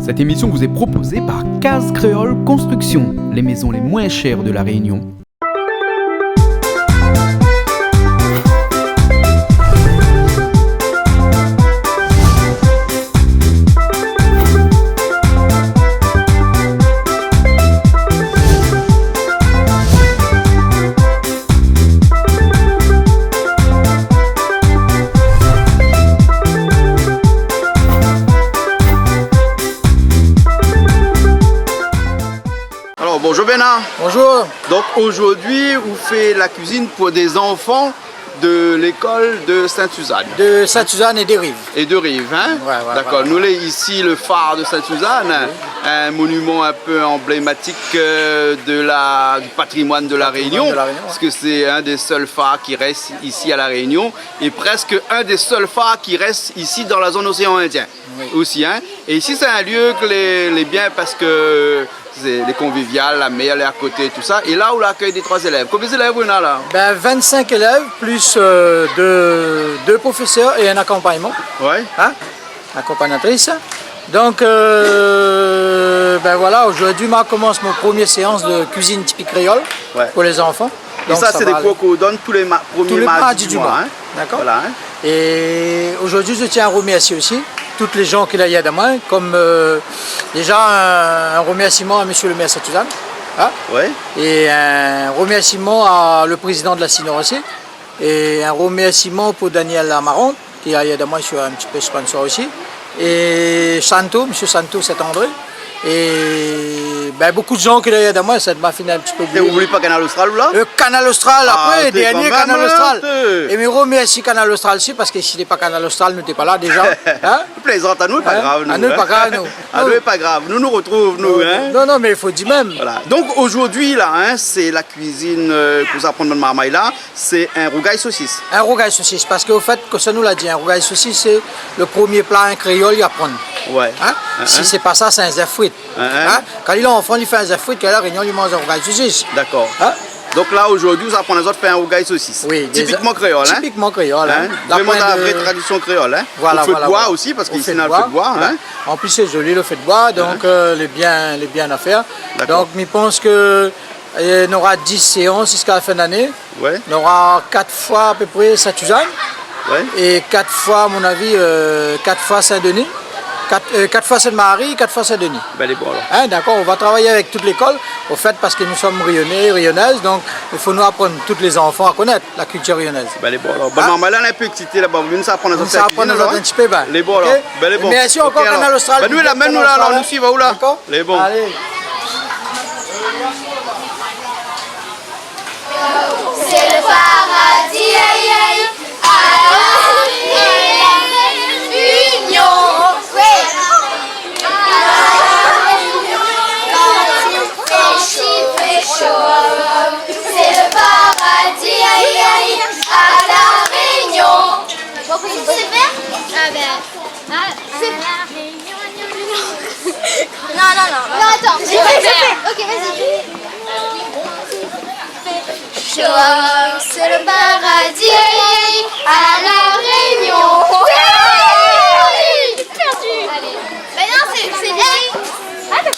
Cette émission vous est proposée par Case Créole Construction, les maisons les moins chères de la Réunion. Bonjour Bénard. Bonjour. Donc aujourd'hui, vous faites la cuisine pour des enfants de l'école de Sainte-Suzanne. De Sainte-Suzanne et des Rives. Et de Rives, hein? Ouais, d'accord. Ouais. Nous, là, ici, le phare de Sainte-Suzanne, un monument un peu emblématique du patrimoine de la Réunion. Parce que c'est un des seuls phares qui reste ici à la Réunion et presque un des seuls phares qui reste ici dans la zone océan Indien. Aussi, hein? Et ici, c'est un lieu que les biens parce que c'est les conviviales, la mer, elle est à côté, tout ça. Et là où l'accueil des 3 élèves. Combien d'élèves vous en avez là? 25 élèves, plus deux professeurs et un accompagnement. Ouais. Hein? Accompagnatrice. Donc, voilà, aujourd'hui, je commence mon première séance de cuisine typique créole pour les enfants. Et donc, ça c'est des cours qu'on donne tous les premiers mardis du mois. Hein? D'accord. Voilà, hein? Et aujourd'hui, je tiens à remercier aussi toutes les gens qui l'ont aidé à moi, comme déjà un remerciement à monsieur le maire Sainte-Suzanne, hein? Et un remerciement à le président de la Sinor aussi, et un remerciement pour Daniel Amaron, qui a aidé à moi sur un petit peu sponsor aussi, et Santo, monsieur Santo Saint-André, et beaucoup de gens qui l'ont aidé à moi, ça m'a fini un petit peu oublié. Et vous n'oubliez pas Canal Austral ou là? Le Canal Austral, après, dernier Canal Austral. Et me remercie Canal Austral aussi, parce que si ce n'est pas Canal Austral, nous n'étions pas là déjà. Hein? Plaisante, à nous, pas grave. À nous, pas grave, nous. À nous, pas grave. Nous retrouvons, nous. Hein? Non, mais il faut dire même. Voilà. Donc aujourd'hui, là, hein, c'est la cuisine que vous apprenez dans Marmaille là, c'est un rougail saucisse. Un rougail saucisse, parce qu'au fait, que ça nous l'a dit, un rougail saucisse, c'est le premier plat créole à prendre. Ouais. Hein? Si c'est pas ça, c'est un zèf fruit. Hein? Quand il est enfant, il fait un zèf fruit, qu'à la Réunion, il mange un rougail saucisse. D'accord. Hein? Donc là, aujourd'hui, vous apprenez les autres faire un rougail saucisse. Oui. Typiquement créole. Typiquement créole. Hein? Vraiment dans la vraie tradition créole. Hein? Voilà, au feu de bois aussi, parce qu'ici, on a le feu de bois. Hein? En plus, c'est joli le feu de bois, donc les biens à faire. Donc, je pense qu'il y aura 10 séances jusqu'à la fin d'année. Ouais. Il y aura 4 fois à peu près Sainte-Suzanne. Ouais. Et 4 fois, à mon avis, 4 fois Saint-Denis. 4 fois Sainte-Marie, 4 fois Saint-Denis. Ben, les bons alors. Hein, d'accord, on va travailler avec toute l'école, au fait, parce que nous sommes Rionnais, Rionnaises, donc il faut nous apprendre, tous les enfants, à connaître la culture rionnaise. Ben, les bons alors. Ben, maman, là, on est un peu excité là-bas. Nous, ça apprend à ça apprend à un petit peu, les bons alors. Ben, les bons. Merci encore, Canal Austral. Ben, nous, là, même nous, là, alors, nous suivons où là? D'accord. Les bons. Allez. C'est le paradis, aïe, aïe, c'est le paradis, aïe, aïe, à la Réunion. C'est vert? Ah ben, c'est la Réunion. Non, attends, c'est vert. Ok, vas-y. C'est le paradis, aïe, aïe, à la Réunion. J'ai perdu. Mais non, c'est bien.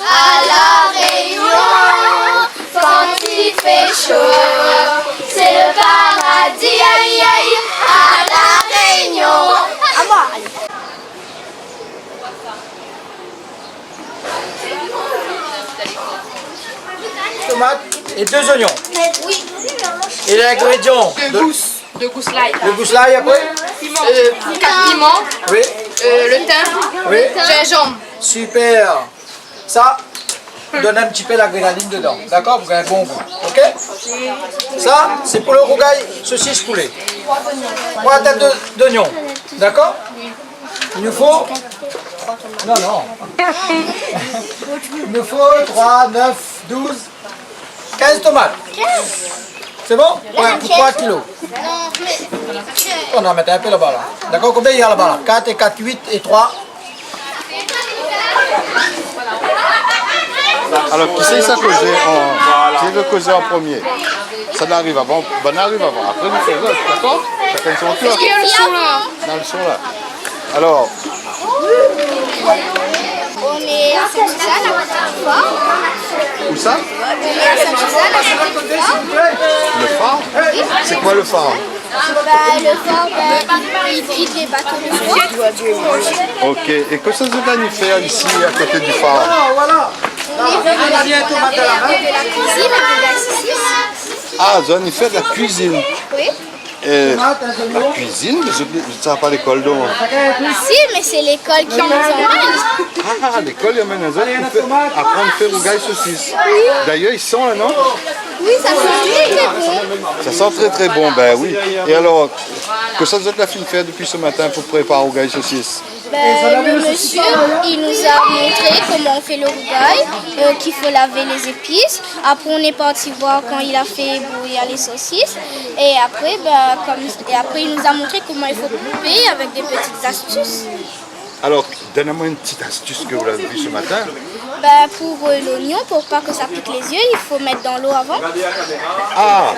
À la Réunion, quand il fait chaud, c'est le paradis, aïe, aïe, à la Réunion. À moi, allez. Tomates et 2 oignons. Oui. Et l'ingrédient De gousse l'ail. Le gousse-l'ail après? 4 piments. Oui. Le thym. Oui. Gingembre. Super. Ça, donne un petit peu l'adrénaline dedans. D'accord? Vous avez un bon goût. Ok? Ça, c'est pour le rougail saucisse poulet. 3 têtes d'oignons. D'accord? Il nous faut... Non. Il nous faut 3, 9, 12, 15 tomates. C'est bon? Pour 3 kilos. On en mettre un peu là-bas là. D'accord? Combien il y a là-bas là? 4 et 4, 8 et 3. Alors, qui c'est ça causer qui veut causer en premier? Ça n'arrive avant, ben arrive avant. Après, vous faites l'autre, d'accord? Chacun son tour. Il y a le son là. Dans le son là. Alors, On est Saint-Suzanne, à côté du phare. Où ça? À Saint-Suzanne, à côté du phare. Le phare? C'est quoi le phare? Le phare, il guide les bateaux de froid. Ok, et que ça vous allez faire ici à côté du phare? On est venu de la cuisine avec la saucisse. Ah, vous allez faire de la cuisine. Oui. La cuisine, mais je ne sais pas l'école donc. Si, mais c'est l'école qui nous emmène. Ah, l'école, il y a maintenant pour apprendre à faire rougail saucisse. D'ailleurs, ils sont là, non? Oui, ça sent très très bon. Ça sent très très bon, ben oui. Et alors, que ça vous êtes la fin de faire depuis ce matin pour préparer rougail saucisse? Le monsieur, il nous a montré comment on fait le rougail, qu'il faut laver les épices. Après, on est parti voir quand il a fait bouillir les saucisses. Et après, il nous a montré comment il faut couper avec des petites astuces. Alors, donnez-moi une petite astuce que vous avez vue ce matin. Pour l'oignon, pour pas que ça pique les yeux, il faut mettre dans l'eau avant. Ah,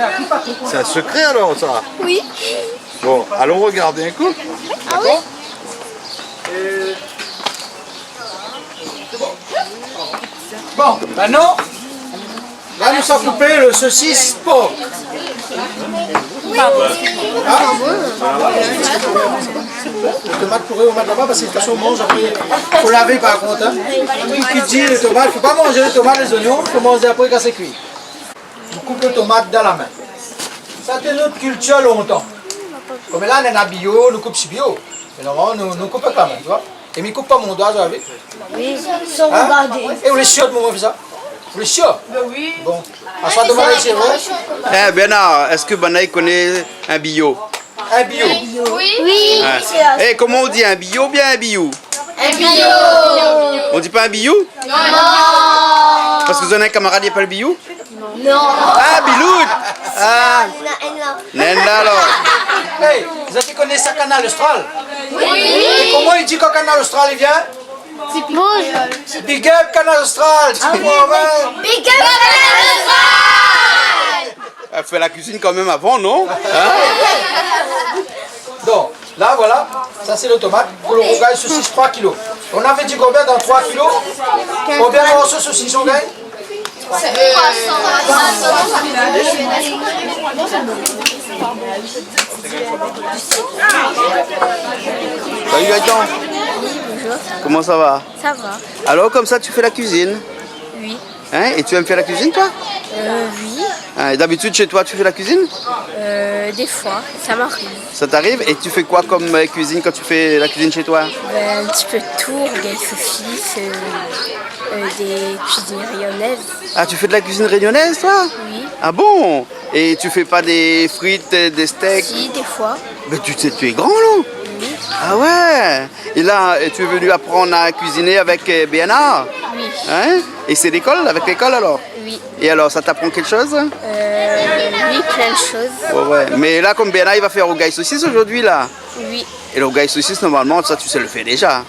c'est un secret alors ça? Oui. Bon, allons regarder un coup. Ah oui? Bon, maintenant, là nous sommes coupés le saucisse porc. Les tomates pourraient au mettre là-bas parce que de toute façon on mange après. Il faut laver par contre. Hein. Tout qui dit les tomates, il ne faut pas manger les tomates, les oignons, il faut manger après quand c'est cuit. On coupe les tomates dans la main. Ça c'est notre culture longtemps. Comme là on est en bio, nous coupons si bio. Mais normalement nous coupons avec la main, tu vois. Et mais coupe pas mon doigt, vous avez? Oui, sans regarder. Et vous les chiottes, mon frère, ça? Vous les chiottes? Oui. Bon. À soit demander chez vous. Eh Bernard, est-ce que Banaï connaît un bio? Un bio. Oui. Oui. Eh, comment on dit un bio ou bien un biou? Un bio. On dit pas un biou? Non. Parce que vous avez un camarade qui s'appelle biou? Non. Ah, Biloud! Ah, Nenda alors. Hey, vous avez connu ça canal austral? Oui. Et comment il dit quand canal austral il vient? Big up canal austral. Big up canal austral. Elle fait la cuisine quand même avant, non? Hein? Donc, là voilà, ça c'est le tomate. Pour le rougail, saucisse 3 kg. On avait dit combien dans 3 kg? Combien de morceaux de saucisse on gagne? Salut Gaëtan. Bonjour. Comment ça va? Ça va? Alors comme ça tu fais la cuisine? Oui. Hein? Et tu aimes faire la cuisine toi? Oui. Hein, et d'habitude chez toi tu fais la cuisine? Des fois, ça m'arrive. Ça t'arrive? Et tu fais quoi comme cuisine quand tu fais la cuisine chez toi? Un petit peu de tout, rougail saucisse, des cuisines rayonnaises. Ah, tu fais de la cuisine réunionnaise toi? Oui. Ah bon? Et tu fais pas des frites, des steaks? Si, des fois. Mais tu sais, tu es grand là? Oui. Ah ouais? Et là, tu es venu apprendre à cuisiner avec Bénard? Oui. Hein? Et c'est l'école, avec l'école alors? Oui. Et alors, ça t'apprend quelque chose? Oui, plein de choses. Ouais, ouais. Mais là, comme Bénard, il va faire rougail saucisse aujourd'hui là. Oui. Et le rougail saucisse, normalement, ça tu sais le faire déjà.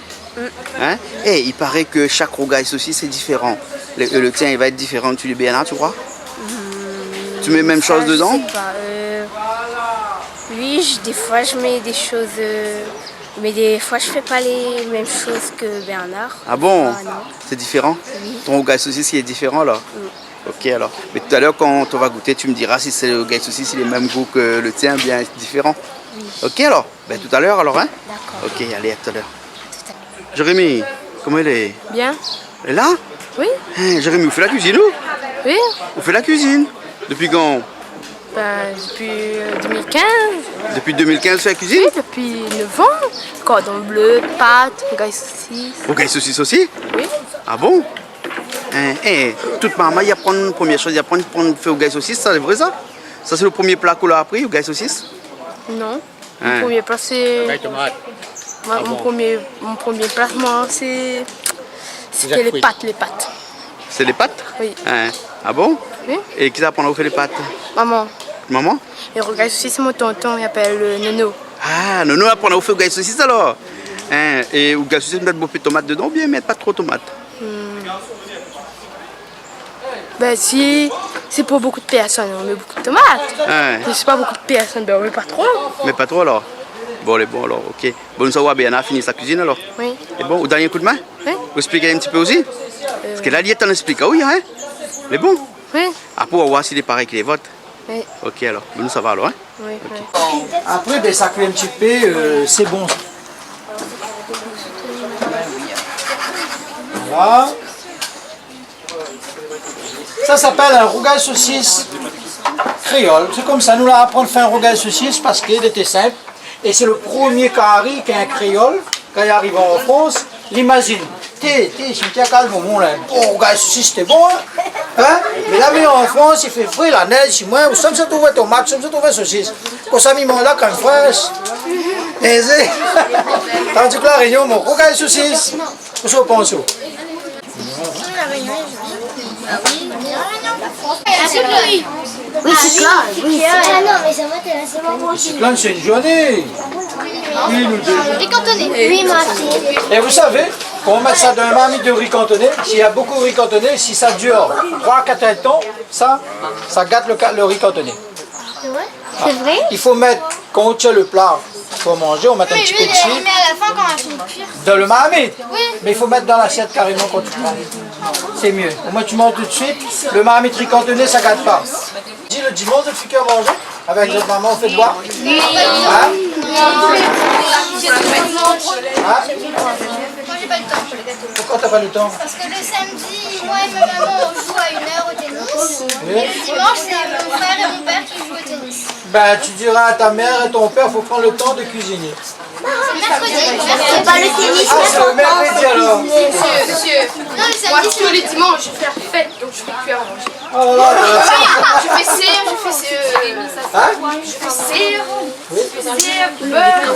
Hein? Et il paraît que chaque rougail saucisse est différent. Le tien, il va être différent du Bénard, tu crois? Tu mets même chose dedans? Je sais pas. Oui, des fois je mets des choses, mais des fois je fais pas les mêmes choses que Bernard. Ah bon? Ah, non. C'est différent? Oui. Ton rougail saucisse, il est différent là? Ok alors. Mais tout à l'heure, quand on va goûter, tu me diras si c'est le rougail saucisse, il est le même goût que le tien, bien différent. Oui. Ok alors? Ben tout à l'heure alors, hein? D'accord. Ok, allez, à tout à l'heure. Jérémy, comment elle est? Bien? Elle est là? Oui. Hein, Jérémy, vous faites la cuisine ou? Oui. Vous faites la cuisine? Depuis quand? Depuis 2015. Depuis 2015, tu fais la cuisine? Oui, depuis 9 ans. Cordon bleu, pâtes, rougail saucisse. Rougail saucisse aussi? Oui. Ah bon? Hein, toute maman, il apprend une première chose, il apprend à faire rougail saucisse, ça c'est vrai ça? Ça c'est le premier plat qu'on a appris, rougail saucisse? Non. Hein. Mon premier plat c'est. Mon premier plat, moi, c'était les pâtes. C'est les pâtes? Oui. Hein. Ah bon? Oui. Et qui t'apprend à faire les pâtes? Maman. Maman? Et rougail saucisse, mon tonton, il appelle Nono. Ah, Nono apprend à faire rougail saucisse alors? Hein. Et rougail saucisse, mettre beaucoup de tomates dedans ou bien mettre pas trop de tomates? Ben si c'est pour beaucoup de personnes, on met beaucoup de tomates. Hein. Si c'est pas beaucoup de personnes, ben on met pas trop. Mais pas trop alors? Bon, les bons alors, ok. Bon, nous savoir, bien, on a fini sa cuisine alors? Oui. C'est bon, au dernier coup de main? Oui. Vous expliquez un petit peu aussi? Parce que là, il t'en explique, oui, hein? C'est bon? Oui. Après, on va voir s'il est pareil que les votes. Oui. Ok, alors, nous ça va alors, hein? Oui. Après, ben, ça cuit un petit peu, c'est bon. Voilà. Ça s'appelle un rougail saucisse créole. C'est comme ça, nous là apprendre à faire un rougail saucisse parce qu'il était simple. Et c'est le premier carré qu'un créole, quand il arrive en France, l'imagine. T'es, Cynthia, calme, mon là. Bon, rougail saucisse, c'était bon, hein? Mais là, mais en France, il fait frais, la neige, si moi, ça me se trouve tomate, ça me se trouve saucisse. Pour ça, il mange là quand fraîche. Aisé. Tandis que la Réunion, mon rougail saucisse. Qu'est-ce que vous pensez? Oui, c'est clair. Ah non, mais ça m'intéresse vraiment. C'est plein, c'est une journée. Oui, nous deux. Riz cantonné. Oui, ma fille. Et vous savez, quand on met ça dans un marmite de riz cantonné, s'il y a beaucoup de riz cantonné, si ça dure 3-4 temps, ça gâte le riz cantonné. C'est vrai? C'est vrai? Il faut mettre, quand on tient le plat pour manger, on met un petit peu de Il sucre met à la fin quand elle finit de cuire. dans le marmite. Oui. Mais il faut mettre dans l'assiette carrément quand tu prends. C'est mieux. Au moins tu manges tout de suite. Le marmite riz cantonné, ça gâte pas. Dis le dimanche, le futur manger avec votre maman, on fait de boire. Hein? Moi, j'ai pas le temps pour les gâteaux. Pourquoi t'as pas le temps? Parce que le samedi, moi et ma maman, on joue à 1h au tennis. Oui. Et le dimanche, c'est mon frère et mon père qui jouent au tennis. Ben, tu diras à ta mère et ton père, il faut prendre le temps de cuisiner. C'est mercredi. C'est pas le tennis. Ah, c'est le mercredi alors. Monsieur, Non, le moi samedi, tous les dimanches je fais la fête donc je fais plus à manger. Oh là là. Je fais cire, je fais Hein? beurre.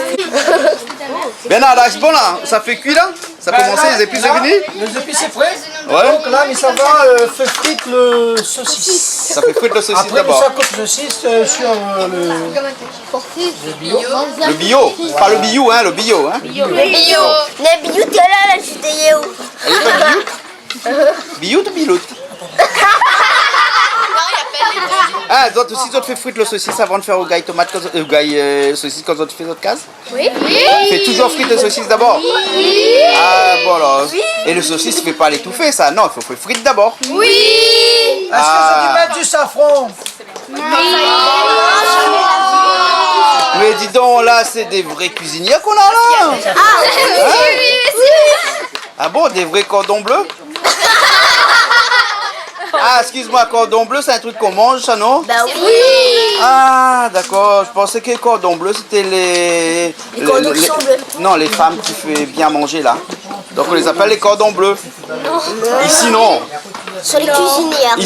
Bernard, là, c'est bon là? Ça fait cuit là? Ça a commencé, les épices sont venus? Les épices c'est prêt. Ouais. Donc là, mais ça va faire frite le saucisse. Ça fait frite le saucisse Après, d'abord. ça coupe le saucisse sur le bio. Le bio, pas le bio, hein, le bio, hein? Le bio, t'es là, je t'ai où? Elle est pas bio? Bio ou biloute? Ah, toi aussi, tu fais frite le saucisse avant de faire au gaille tomate, saucisse quand tu fais notre case? Oui. Tu fais toujours frite le saucisse d'abord? Ah, bon alors. Et le saucisse, tu fais pas l'étouffer, ça? Non, il faut faire frite d'abord. Oui. Est-ce que vous mettre du safran? Mais dis donc, là, c'est des vrais cuisiniers qu'on a là. Ah bon, des vrais cordons bleus? Ah, excuse-moi, cordon bleu, c'est un truc qu'on mange, ça, non? Bah oui. Ah, d'accord. Je pensais que les cordons bleus, c'était les cordons qui sont bleus. Non, les femmes qui font bien manger, là. Donc, on les appelle les cordons bleus. Ici, non. Sur les cuisinières.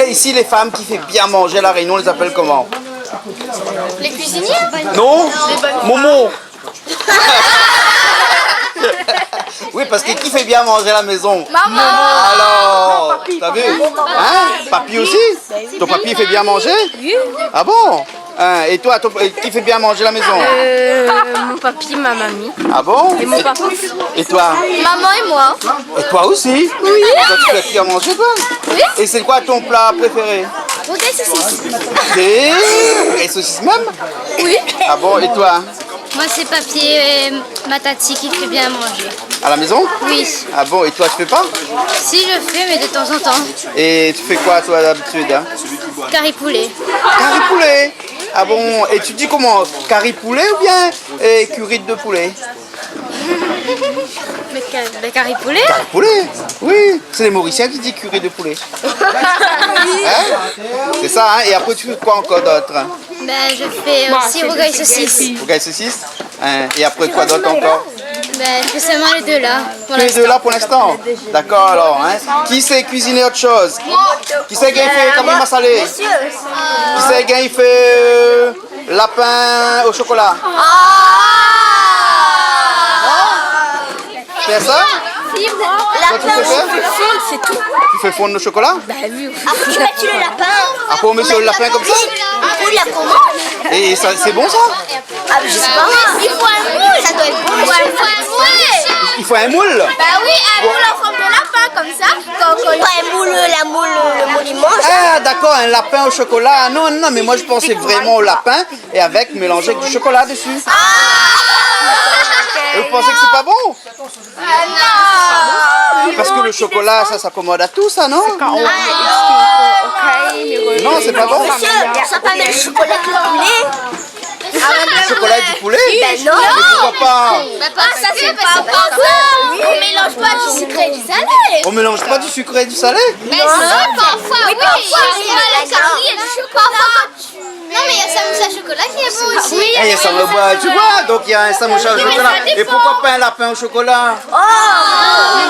Ici, les femmes qui font bien manger à La Réunion, on les appelle comment? Les cuisiniers? Non? Momo. Oui, parce que qui fait bien manger à la maison? Maman. Alors, t'as vu? Hein? Papy aussi? Ton papy fait bien manger? Oui. Ah bon? Hein, et toi, qui fait bien manger à la maison? Mon papy, ma mamie. Ah bon? Et mon papa. Et toi? Maman et moi. Et toi aussi? Oui. Toi, tu fais bien manger, toi? Oui. Et c'est quoi ton plat préféré? Rougail saucisse. Et saucisse même? Oui. Ah bon, et toi? Moi, c'est papier et ma tati qui fait bien manger. À la maison? Oui. Ah bon, et toi, tu fais pas? Si, je fais, mais de temps en temps. Et tu fais quoi, toi, d'habitude, hein? Curry poulet. Curry poulet. Ah bon, et tu dis comment? Curry poulet ou bien curry de poulet? Mais curry poulet? Curry poulet? Oui, c'est les Mauriciens qui disent curry de poulet. Hein? C'est ça, hein? Et après tu fais quoi encore d'autre? Ben, je fais aussi rougail saucisse. Rougail saucisse? Hein? Et après quoi d'autre encore? Ben, je fais seulement les deux là. Pour Les deux là pour l'instant? D'accord alors, hein? Qui sait cuisiner autre chose? Qui sait qui fait cabrima salé? Qui sait qui fait lapin au chocolat? Tu fais ça? Toi, tu fais ça? fondre, c'est tout. Tu fais fondre le chocolat? Bah oui. Après, tu mets le lapin. Après on met sur le lapin comme ça? Ou la commande. Et ça, c'est bon ça? Ah, je sais pas. Il faut un moule. Ça doit être bon. Il faut un moule. Il faut un moule? Bah oui, un moule en forme de lapin, comme ça. Quand un moule, le moule, il mange. Ah d'accord, un lapin au chocolat. Non, non, mais moi je pensais vraiment au lapin et avec mélangé avec du chocolat dessus. Ah Et vous pensez que c'est pas bon? Parce que le chocolat, ça s'accommode à tout, ça, non? Non, c'est pas bon. Monsieur, ça pas le chocolat avec le poulet. Le chocolat et du poulet? Ben non. Mais pourquoi pas? Ça c'est pas ça. On mélange pas du sucre et du salé. On mélange pas du sucré et du salé? Mais parfois, oui. Parfois, il y a du chocolat. Non, mais il y a samoussa chocolat qui est bon aussi. Eh, il y a samoussa, tu vois, donc il y a un samoussa au chocolat. Et pourquoi pas un lapin au chocolat?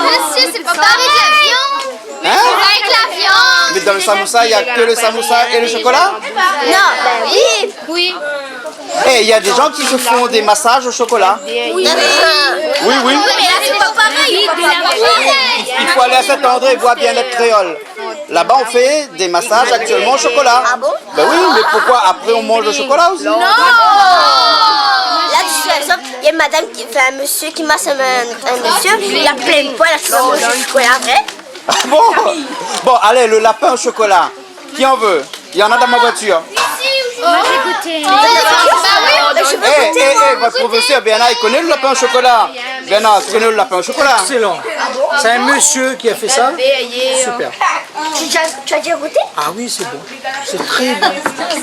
Monsieur, c'est pas avec la viande. Hein? Avec la viande. Mais dans le samoussa, il n'y a que le samoussa et le chocolat? Non, ben oui. Oui. Eh, il y a des gens qui se font des massages au chocolat. Oui. Oui. Mais là, c'est pas pareil. Il faut aller à Saint-André voir Bien-être Créole. Là-bas, on fait des massages actuellement au chocolat. Ah bon? Ben oui, mais pourquoi après on mange le chocolat aussi? Non. Là, par exemple, il y a une madame, un monsieur qui masse un monsieur, il a plein de poils, il va manger du chocolat vrai. Ah bon? Bon, allez, le lapin au chocolat. Qui en veut? Il y en a dans ma voiture. Votre professeur Bernard, il connaît le lapin au chocolat. Bernard, tu connais le lapin au chocolat? Excellent. C'est un monsieur qui a fait ça. Super. Tu as déjà goûté? Ah oui, c'est bon. C'est très bon.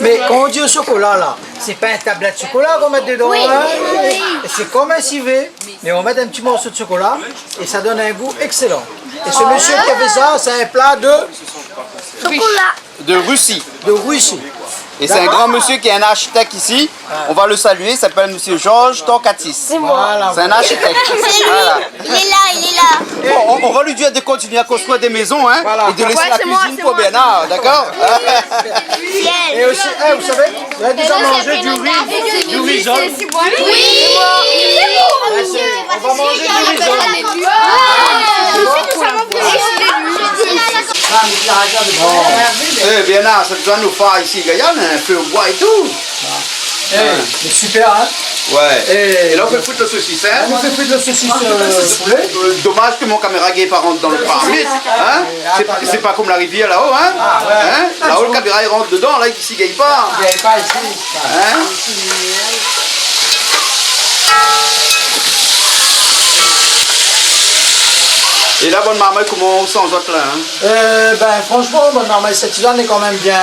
Mais quand on dit au chocolat, là, c'est pas un tablette de chocolat qu'on met dedans. Hein? C'est comme un civet, mais on met un petit morceau de chocolat et ça donne un goût excellent. Et ce monsieur qui a fait ça, c'est un plat de Chocolat. De Russie. de Russie. Et c'est un grand monsieur qui est un architecte ici. On va le saluer, il s'appelle monsieur Georges Torkatis. Voilà. C'est un architecte. Voilà. Il est là. Bon, on va lui dire de continuer à construire des maisons, hein, Voilà. et de laisser la cuisine pour Bernard, d'accord? Et aussi, vous savez, vous avez déjà mangé du riz jaune. Oui. On va manger du riz jaune. Eh Bernard, ça doit nous faire ici, il y a un feu au bois et tout. C'est super, hein? Ouais. Et là on peut foutre le saucisson. On fait plus de saucisses poulet. Dommage que mon caméra gay pas rentre dans le paramètre. Hein? C'est pas comme la rivière là-haut. Hein? Hein? Là-haut le caméra il rentre dedans, là ici il gagne pas. Il n'y avait pas ici. Hein? Et là, bonne marmaille, comment on sent autres là? Hein? Ben franchement, bonne marmaille cette tisane est quand même bien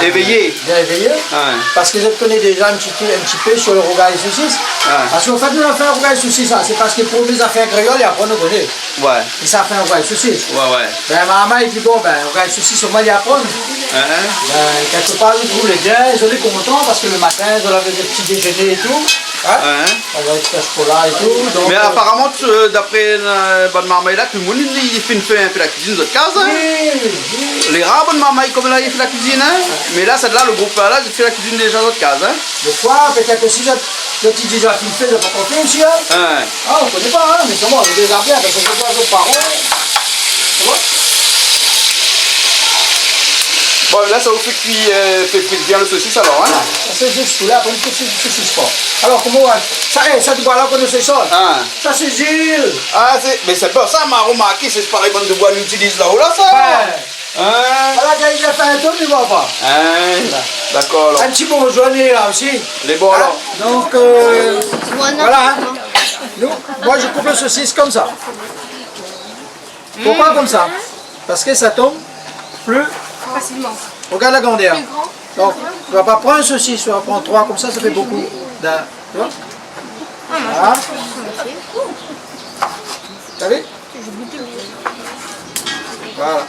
Éveillé. Bien éveillé. Ouais. Parce que je connais déjà un petit peu sur le rogaille et saucisses. Ouais. Parce qu'en fait, nous on a fait un rogaille et saucisses, hein. C'est parce que pour mes affaires créoles, et après on nous connaît. Ouais. Et ça fait un rogaille et saucisses. Ouais. Ben maman il dit bon, ben rogaille et saucisses, au moins il y a à prendre. Hein? Ben, quelque part, je trouve les bien, je suis content parce que le matin, je l'avais des petits déjeuners et tout. Hein? Hein? Avec le chocolat et tout. Donc, Mais apparemment, d'après bonne marmaille là, tout le monde il fait un peu la cuisine de votre case. Hein? Les rares bonnes marmailles comme là, il fait la cuisine. Hein? Mais là, c'est là, le groupe là, il fait la cuisine déjà de votre case. Hein? des fois, peut-être aussi, le petit déjà qui fait, je n'ai pas compris aussi. Hein? Hein? Ah, on ne connaît pas, hein? Mais comment, on les déjà bien, parce qu'on peut pas aux parents. Tu vois? Bon, là, ça vous fait cuire bien le saucisse alors. Hein? C'est juste là, après, c'est saucisse pas. Alors, comment on va. Ça, tu vois là, qu'on se sort. Hein? Ça, c'est Gilles. Ah, mais c'est pas ça, m'a remarqué, c'est pareil, bonne de bois, on utilise là-haut là, ça. Ouais. Hein? Voilà, quand il a fait un tour, tu vois pas. Hein? D'accord alors. Un petit bourgeonnier là aussi. Les bons alors. Donc, voilà. Hein. Moi, je coupe le saucisse comme ça. Pourquoi comme ça? Parce que ça tombe plus Facilement. Regarde la grandeur. Donc, tu ne vas pas prendre un saucisse, tu vas prendre 3 comme ça fait beaucoup. Tu vois? Voilà. T'as vu? Voilà.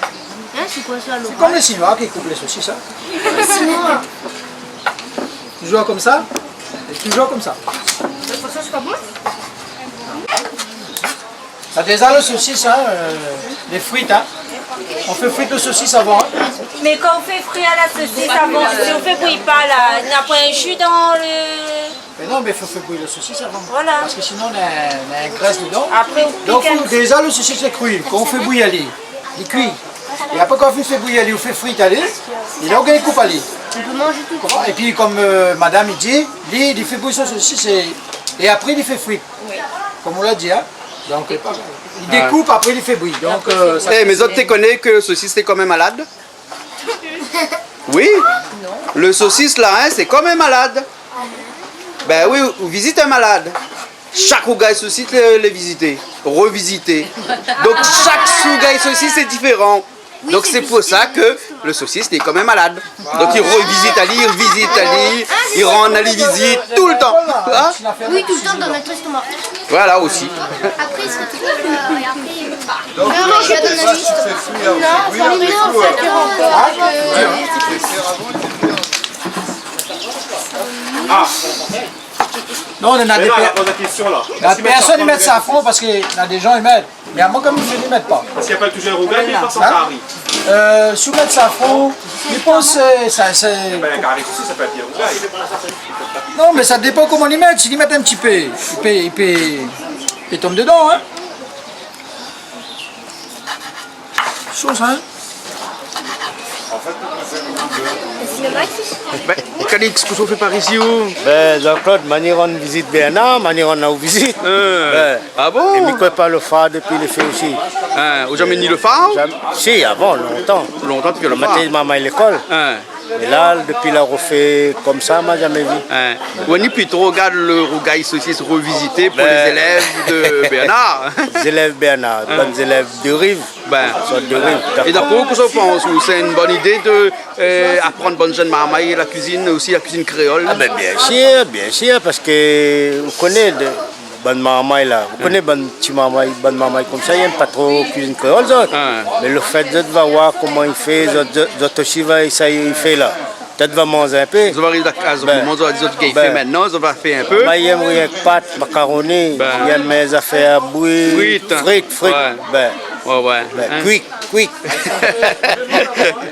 C'est comme les Chinois qui coupent les saucisses. Hein? Toujours comme ça et toujours comme ça. Ça déjà le saucisse, hein, les frites. Hein? On fait frites de saucisse avant. Hein? Mais quand on fait frire à la saucisse avant, si on fait bouillir pas là, il n'y a pas un jus dans le... Mais non, mais il faut faire bouillir le saucisse avant. Voilà. Parce que sinon on a une graisse dedans. Après, on Donc pique un... déjà le saucisse est cuit. Quand on fait bouillir, il cuit. Et après quand on fait bouillir, on fait frite aller. Et là on coupe aller. On peut manger tout. Et puis comme madame il dit, il fait bouillir son saucisse et après il fait frite. Comme on l'a dit. Hein? Donc il découpe, après il fait bouillir. Donc, Mais autres, tu connais que le saucisse c'est comme un malade? Oui? Le saucisse là, hein, c'est comme un malade. Ben oui, vous visitez un malade. Chaque rougail saucisse les visiter, revisiter. Donc chaque rougail saucisse c'est différent. Donc c'est pour ça que le saucisse est quand même malade. Donc il revisite Ali, il revisite Ali, il rend Ali visite tout le temps. Hein? Oui, tout le temps dans notre estomac. Voilà aussi. Après, il se retrouve et après. Non, je donne la liste. Non, on en a des personnes qui mettent ça à fond parce qu'il y a des gens qui mettent. Mais à moi, comme je ne mettent pas. Parce qu'il n'y a pas le toujours rougail, mais par ça arrive. Si vous mettez ça à fond, je pense que ça. Un carré aussi, ça peut être bien rougail. Non, mais ça dépend comment ils mettent. S'ils mettent un petit peu, il tombe dedans. Hein. Chose, hein. Calix, qu'est-ce qu'on fait par ici? Ben, Jean-Claude, manière on visite Bernard, manière on a visite. Ah bon? Et je ne pas le phare depuis le fait aussi. Vous jamais ni le phare? Si, avant, longtemps. Longtemps tu fais le phare? Matin, maman à l'école. Et là, depuis la refait comme ça, je n'ai jamais vu. On y plutôt regarde le rougail saucisse revisité pour les élèves de Bernard. Les élèves Bernard, bonnes élèves de Rive. De Rive. Et d'après, qu'est-ce que vous pensez? C'est une bonne idée d'apprendre bonne jeune marmaille et la cuisine, aussi la cuisine créole? Ah ben bien sûr, parce que vous connaissez de bonne marmaille là. Vous connaissez bonne petite marmaille, bonne marmaille comme ça, il n'aime pas trop cuisine créole. Mais le fait de voir comment il fait, d'autres aussi, ça il fait là. Peut-être va manger un peu. Ça va arriver à ce moment, ça va dire qu'il fait maintenant, ça va faire un peu. Il aime pâtes, macaroni, il aime mes affaires bouillies, frites. Quick.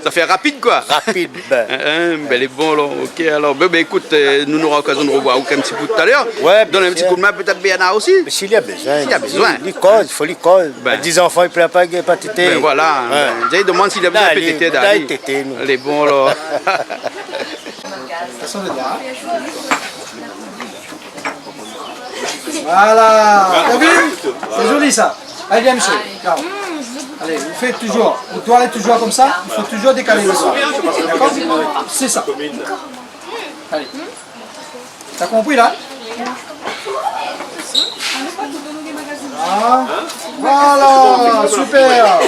Ça fait rapide quoi? Rapide. Ben les bons là, ok alors. Ben écoute, nous aurons l'occasion de revoir un petit coup tout à l'heure. Donne un petit coup de main peut-être Bernard aussi. Mais s'il y a besoin. Il faut l'école. 10 enfants, ils ne peuvent pas pas téter. Ben voilà. J'ai demandé s'il a besoin de péter d'aller. Les bons là. Voilà. T'as vu? C'est joli ça. Allez, viens monsieur. Allez, vous faites toujours. Vous doit aller toujours comme ça. Il faut toujours décaler le sang. D'accord? C'est ça. Allez. T'as compris là? Voilà, super.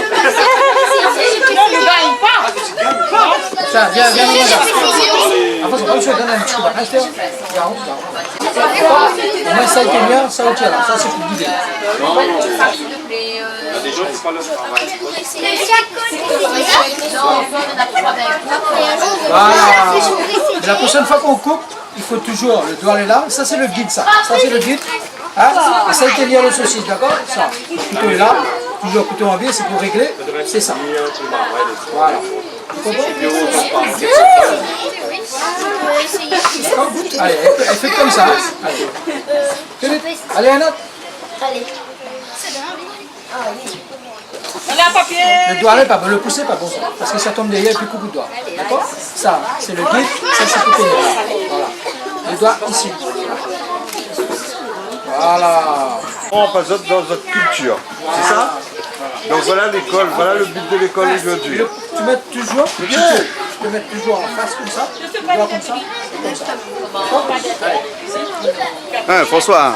Tiens, viens, après, ça va juste donner un petit coup de on met ça qui est bien, ça aussi là. Ça c'est pour guider. Des gens qui parlent de travail. Voilà. La prochaine fois qu'on coupe, il faut toujours le doigt là. Ça c'est le guide, ça. Ça c'est le guide. Hein? Et ça il lié le saucisse, d'accord? Ça. Le couteau est là. Toujours couteau en biais, c'est pour régler. C'est ça. Voilà. Allez, elle fait comme ça. Allez, un autre. Allez. Le doigt là, le pousser pas bon, parce que ça tombe derrière et puis coupe le doigt. D'accord? Ça, c'est le guide, ça c'est coupé. Voilà. Le doigt ici. Voilà. On passe dans votre culture, c'est ça? Donc voilà l'école, voilà le but de l'école aujourd'hui. Tu mets toujours, tu peux mettre toujours en face comme ça, tu dois comme ça, Hein, François,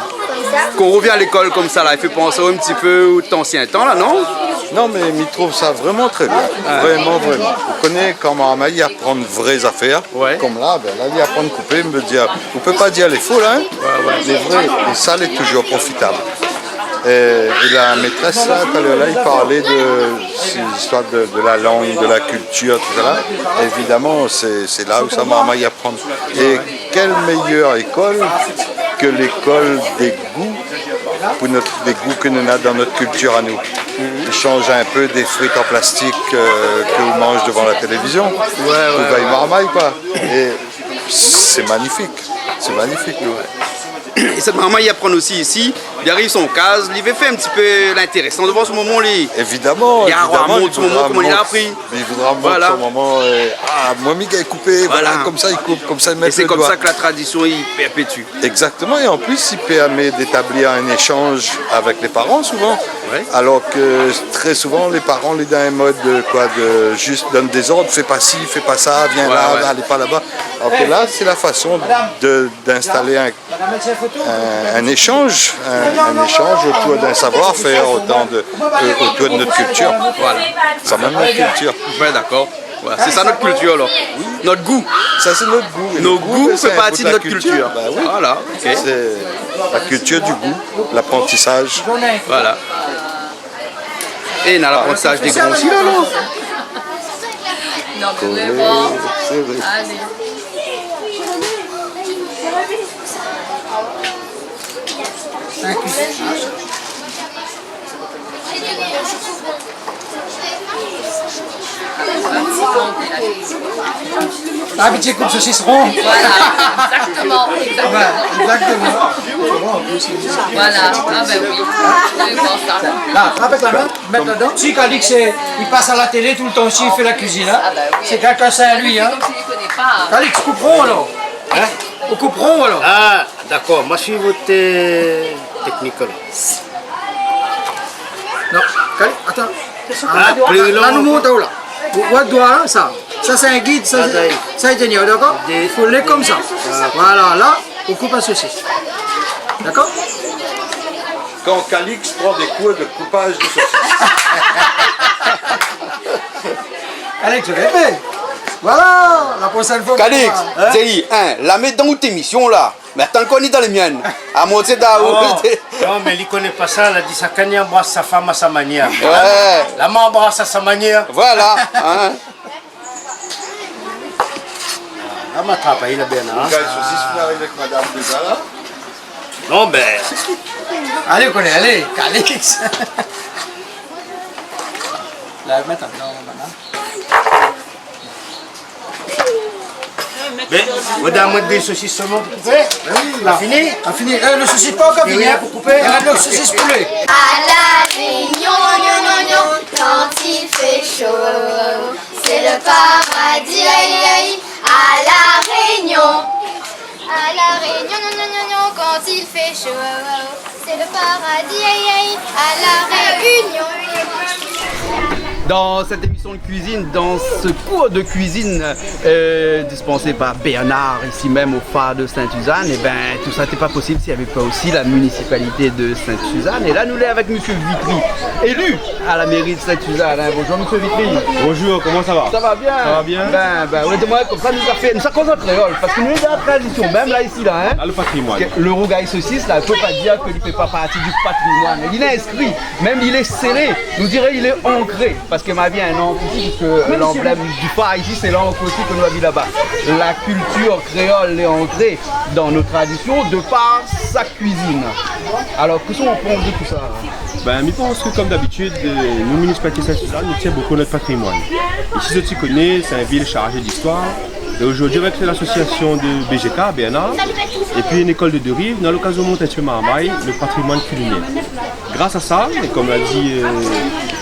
qu'on revient à l'école comme ça, là, il fait penser un petit peu aux anciens temps, là, non? Non, mais il trouve ça vraiment très bien. Vraiment. Vous connaissez comment il apprend de vraies affaires, comme là, là, il apprend de couper, me dire, on ne peut pas dire les faux, là, hein? Les vrais, et ça, c'est toujours profitable. Et la maîtresse, là, tout à l'heure, il parlait de l'histoire de la langue, de la culture, tout ça. Évidemment, c'est là où ça m'a apprendre. Et quelle meilleure école que l'école des goûts, pour des goûts que nous avons dans notre culture à nous. Ils changent un peu des frites en plastique qu'on mange devant la télévision. Ou marmaille, quoi. Et c'est magnifique. C'est magnifique. Et cette marmaille, apprendre aussi ici. Il arrive son case, il va faire un petit peu l'intéressant devant ce moment-là. Évidemment. Il y a un montre ce moment, comment il a appris. Il voudra montrer ce moment. Moi, Miga est coupé, voilà, comme ça il coupe, comme ça il met le doigt. Et c'est comme ça que la tradition il perpétue. Exactement, et en plus il permet d'établir un échange avec les parents souvent. Ouais. Alors que très souvent les parents les dans un mode de juste donne des ordres, fais pas ci, fais pas ça, viens là, allez pas là-bas. Alors que là c'est la façon d'installer un échange, un échange autour d'un savoir-faire, autour de notre culture. Voilà. Ça même notre culture. Ouais, d'accord. Voilà. C'est ça notre culture alors. Oui. Notre goût. Ça c'est notre goût. Nos goûts fait partie de notre culture. Bah, oui. Voilà. Okay. C'est la culture du goût, l'apprentissage. Voilà. Et on a l'apprentissage des grands aussi alors. Non mais vraiment. C'est vrai. Allez. Ah, mais tu coupes saucisses rond. Voilà, exactement. Voilà, ah ben oui. Là, avec la main, mettre dedans. Si Calix, il passe à la télé tout le temps aussi, il fait la cuisine. Hein. C'est quelqu'un, c'est à lui. Hein. Calix, couperont alors. Hein? Au couperont alors. Ah, d'accord, moi je suis votre technique là. Non, Calix, attends. Là, nous montons là. Votre doigt, ça. Ça, c'est un guide, ça, c'est génial, d'accord? Il faut le comme ça. Voilà, là, on coupe un saucisse. D'accord? Quand Calix prend des cours de coupage de saucisse. Calix, je répète. Voilà, la prochaine fois. Calix, la mettre dans tes missions là. Mais tant qu'on est dans les miennes. À moitié d'Aou. Non, mais il ne connaît pas ça. Il a dit sa canne embrasse sa femme à sa manière. Ouais. La main embrasse à sa manière. Voilà. Hein. Ah, m'attrape, il a bien. Hein? Saucisse finale avec Madame Bezala. Non, mais. Allez, on connaît, allez, Calix. Là, maintenant, maintenant. Mais, vous avez des saucisses seulement pour couper? Oui, là. Fini? Fini. Le saucisse pas encore fini, pour couper. Il y a le saucisse poulet. À la Réunion, quand il fait chaud, c'est le paradis, aïe, aïe. À la Réunion, quand il fait chaud, c'est le paradis, aïe, aïe. À la Réunion. Dans cette émission de cuisine, dans ce cours de cuisine dispensé par Bernard, ici même au phare de Sainte-Suzanne, et ben tout ça n'était pas possible s'il n'y avait pas aussi la municipalité de Sainte-Suzanne. Et là, nous sommes avec Monsieur Vitry, élu à la mairie de Sainte-Suzanne. Hein. Bonjour Monsieur Vitry. Bonjour, comment ça va? Ça va bien. Ça va bien. Ben, honnêtement, comme ça, nous a fait une seconde créole, parce que nous sommes dans la tradition, même là, ici, là. Hein, là, le patrimoine. Le rougail saucisse, là, il ne peut pas dire qu'il ne fait pas partie du patrimoine. Il est inscrit, même il est scellé, nous dirait il est ancré. Parce que ma vie a un encre ici, puisque l'emblème du phare ici, c'est l'encre aussi que nous avons là-bas. La culture créole est ancrée dans nos traditions de par sa cuisine. Alors, qu'est-ce qu'on pense de tout ça? Ben, je pense que comme d'habitude, nous, municipalité Sainte-Suzanne, nous tiens beaucoup notre patrimoine. Ici, tu connais, c'est une ville chargée d'histoire. Et aujourd'hui, avec l'association de BGK, Bernard, et puis une école de Deux-Rives, on a l'occasion de monter un peu le patrimoine culinaire. Grâce à ça, et comme l'a dit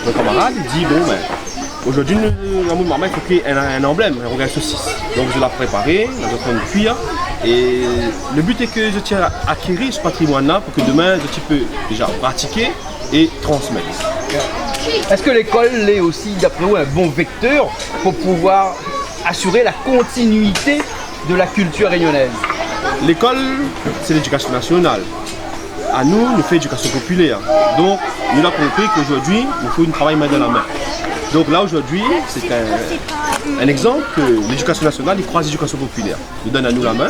mon camarade, il dit bon, ben, aujourd'hui, dans mon maman, il faut qu'il y ait un emblème, un rougail saucisse. Donc, je l'ai préparé, on est en train de cuire. Et le but est que je tiens à acquérir ce patrimoine-là pour que demain, je peux déjà pratiquer et transmettre. Est-ce que l'école est aussi, d'après vous, un bon vecteur pour pouvoir assurer la continuité de la culture réunionnaise? L'école, c'est l'éducation nationale. À nous, nous faisons l'éducation populaire. Donc, nous avons compris qu'aujourd'hui, il faut un travail main dans la main. Donc là, aujourd'hui, c'est un exemple que l'éducation nationale, il croise l'éducation populaire. Il donne à nous la main.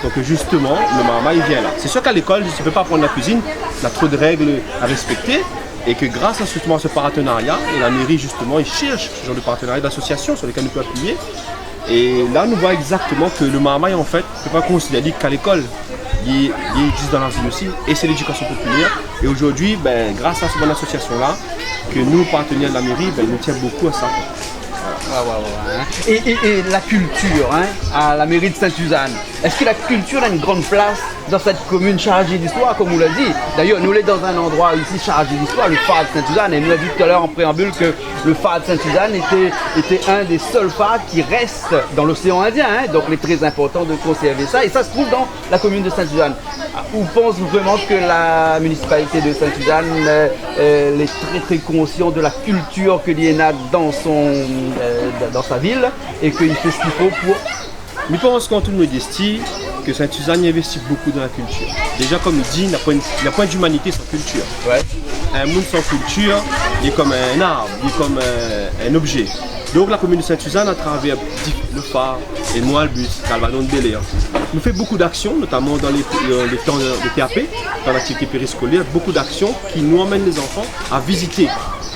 Donc justement, le mama, il vient là. C'est sûr qu'à l'école, je ne peux pas apprendre la cuisine. Il y a trop de règles à respecter. Et que grâce à justement ce partenariat, et la mairie justement, il cherche ce genre de partenariat d'association sur lesquels nous pouvons appuyer. Et là, nous voyons exactement que le Mahamay, en fait, ne peut pas considérer qu'à l'école. Il existe dans la ville aussi, et c'est l'éducation populaire. Et aujourd'hui, ben, grâce à cette bonne association-là, que nous, partenaires de la mairie, ben, nous tiennent beaucoup à ça. Voilà. Et la culture, hein, à la mairie de Sainte-Suzanne, est-ce que la culture a une grande place dans cette commune chargée d'histoire, comme on l'a dit? D'ailleurs, nous sommes dans un endroit ici chargé d'histoire, le phare de Sainte-Suzanne, et nous a dit tout à l'heure en préambule que le phare de Sainte-Suzanne était un des seuls phares qui reste dans l'océan Indien, hein, donc il est très important de conserver ça, et ça se trouve dans la commune de Sainte-Suzanne. Ou pense-vous vraiment que la municipalité de Sainte-Suzanne est très très consciente de la culture que l'IENA dans sa ville et qu'il fait ce qu'il faut pour... Je pense qu'en toute modestie, que Sainte-Suzanne investit beaucoup dans la culture. Déjà, comme il dit, il n'y a point d'humanité sans culture. Ouais. Un monde sans culture, il est comme un arbre, il est comme un objet. Donc la commune de Sainte-Suzanne, à travers le phare et Moalbus, Calvadon de Bel Air, nous fait beaucoup d'actions, notamment dans les temps de TAP, dans l'activité périscolaire, beaucoup d'actions qui nous emmènent les enfants à visiter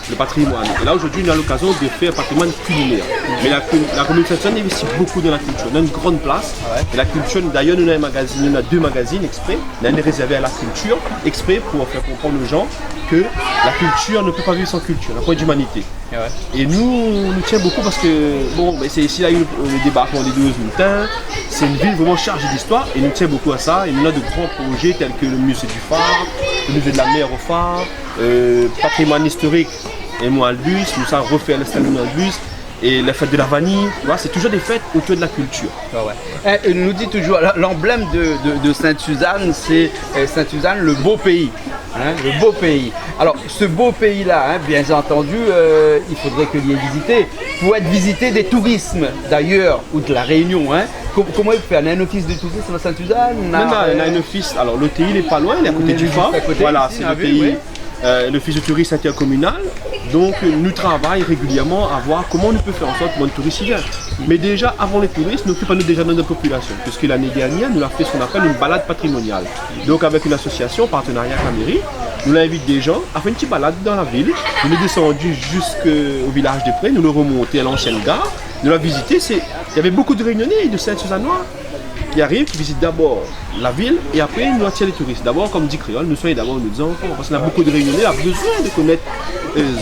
le patrimoine. Et là aujourd'hui, on a l'occasion de faire un patrimoine culinaire. Mais la commune de Sainte-Suzanne investit beaucoup dans la culture. On a une grande place. Et la culture, d'ailleurs, nous avons deux magazines exprès. On a réservé à la culture, exprès pour faire comprendre aux gens que la culture ne peut pas vivre sans culture, la point d'humanité. Et nous tient beaucoup parce que, bon, c'est ici là, le débarquement des 12 Moutins, c'est une ville vraiment chargée d'histoire et nous tient beaucoup à ça. Et nous avons de grands projets tels que le musée du phare, le musée de la mer au phare, patrimoine historique et Moalbus, nous avons refait l'installation de Moalbus. Et la fête de la vanille, c'est toujours des fêtes autour de la culture. Il nous dit toujours, l'emblème de Sainte-Suzanne, c'est Sainte-Suzanne, le beau pays. Hein, le beau pays. Alors, ce beau pays-là, hein, bien entendu, il faudrait que l'y ait visité. Pour être visité des tourismes d'ailleurs, ou de la Réunion. Hein. Comment il fait? On a un office de tourisme à Sainte-Suzanne? On a un office, alors l'OTI il n'est pas loin, il est à côté du phare. Voilà, c'est l'OTI. L'office de tourisme intercommunal, donc nous travaillons régulièrement à voir comment on peut faire en sorte que les touristes y viennent. Mais déjà, avant les touristes, nous occupons déjà de notre population, puisque l'année dernière, nous avons fait ce qu'on appelle une balade patrimoniale. Donc avec une association, partenariat avec la mairie, nous invitons des gens à faire une petite balade dans la ville. Nous sommes descendus jusqu'au village de Près, nous l'avons remonté à l'ancienne gare, nous l'avons visité. Il y avait beaucoup de Réunionnais et de Sainte-Suzannois qui arrivent, qui visitent d'abord la ville et après nous attirent les touristes. D'abord, comme dit Créole, nous soyons d'abord nos enfants, parce qu'on a beaucoup de Réunionnais, on a besoin de connaître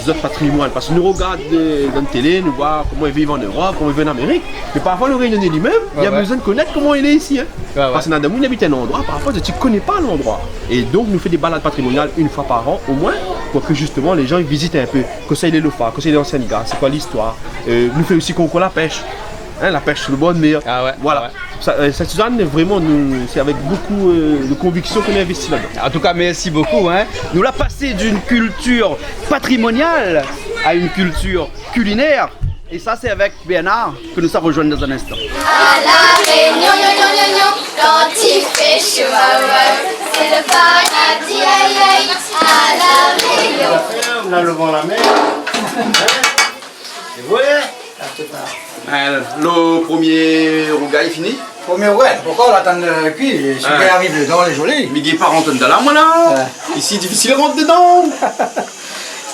notre patrimoine, parce que nous regardons dans la télé, nous voyons comment ils vivent en Europe, comment ils vivent en Amérique, mais parfois le Réunionnais lui-même, il a besoin de connaître comment il est ici. Hein. Parce qu'on a des gens qui habitent un endroit, parfois tu ne connais pas l'endroit. Et donc nous faisons des balades patrimoniales une fois par an au moins, pour que justement les gens ils visitent un peu, que ça il est le phare, que ça il est l'ancienne gare, c'est quoi l'histoire. Nous faisons aussi concours la pêche. Hein, la pêche sur le bord de mer. Voilà. Sainte-Suzanne, vraiment, c'est avec beaucoup de conviction qu'on a investi là-dedans. En tout cas, merci beaucoup. Hein. Nous l'avons passé d'une culture patrimoniale à une culture culinaire. Et ça, c'est avec Bernard que nous sommes rejoints dans un instant. À la Réunion, quand il fait chaud, c'est le paradis, aïe aïe. À la Réunion. On a le vent la mer. Et voilà. Le premier rougail est fini? Premier ouais, pourquoi on attend le cuit? Si il arrive dedans, il est joli. Mais il n'est pas rentré dedans là, moi là. Ici, difficile de rentrer dedans.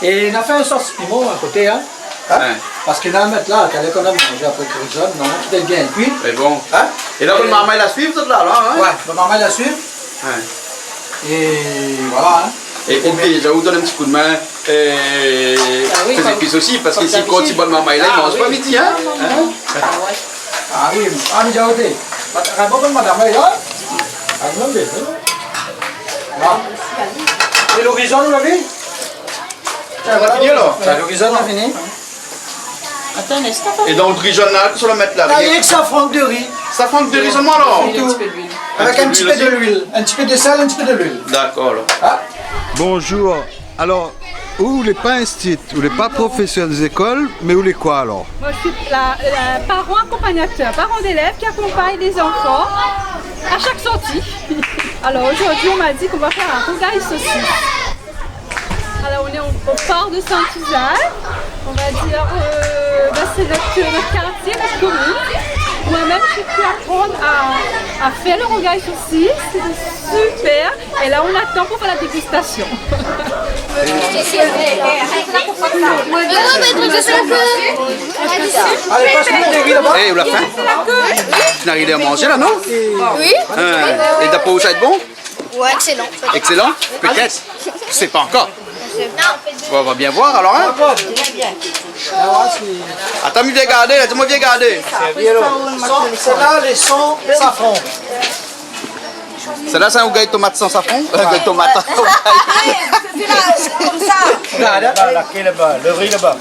Et on a fait un sauce piment à côté, hein. Parce qu'il y a un mètre là, qu'elle est qu'on a mangé après que les autres, non, tout est bien cuit. Mais bon. Hein? Et là, le maman, il la suit, cette là, hein? Ouais, le maman, il la suit. Et voilà, hein. Et ok, je vais vous donner un petit coup de main. Fais épices aussi, parce qu'ici, quand il boit le maman, il mange pas midi, hein? Ah oui, ah, mais j'ai ôté. Un bon madame, là. Et l'horizon, vous l'avez? Fini alors? L'horizon, on a fini. Et dans le riz jaune là, sur le mettre là? Avec safran de riz. Safran de riz seulement alors? Avec un petit peu de l'huile. Un petit peu de sel, un petit peu de l'huile. D'accord. Bonjour. Alors, où les pas instituts, ou les pas professeurs des écoles, mais où les quoi alors? Moi, je suis la parent accompagnateur, parent d'élèves qui accompagne les enfants à chaque sortie. Alors aujourd'hui, on m'a dit qu'on va faire un rougail saucisse. Alors on est au phare de Sainte-Suzanne. On va dire, c'est notre quartier, notre commune. Moi-même, j'ai pu apprendre à faire le rougail saucisse, c'était super. Et là, on attend pour faire la dégustation. Hey, vous l'avez faim? Tu n'as rien à manger là, non? Oui. Et d'après où ça va être bon? Ouais, excellent. Excellent? Peut-être? C'est pas encore. Non. On va bien voir alors, hein? Attends, viens garder, là, dis-moi viens garder. Celle-là, les sons safran. Celle-là, c'est un rougail tomate sans safran? Tomate. C'est comme ça. Là-bas, la quai là-bas, le riz là-bas.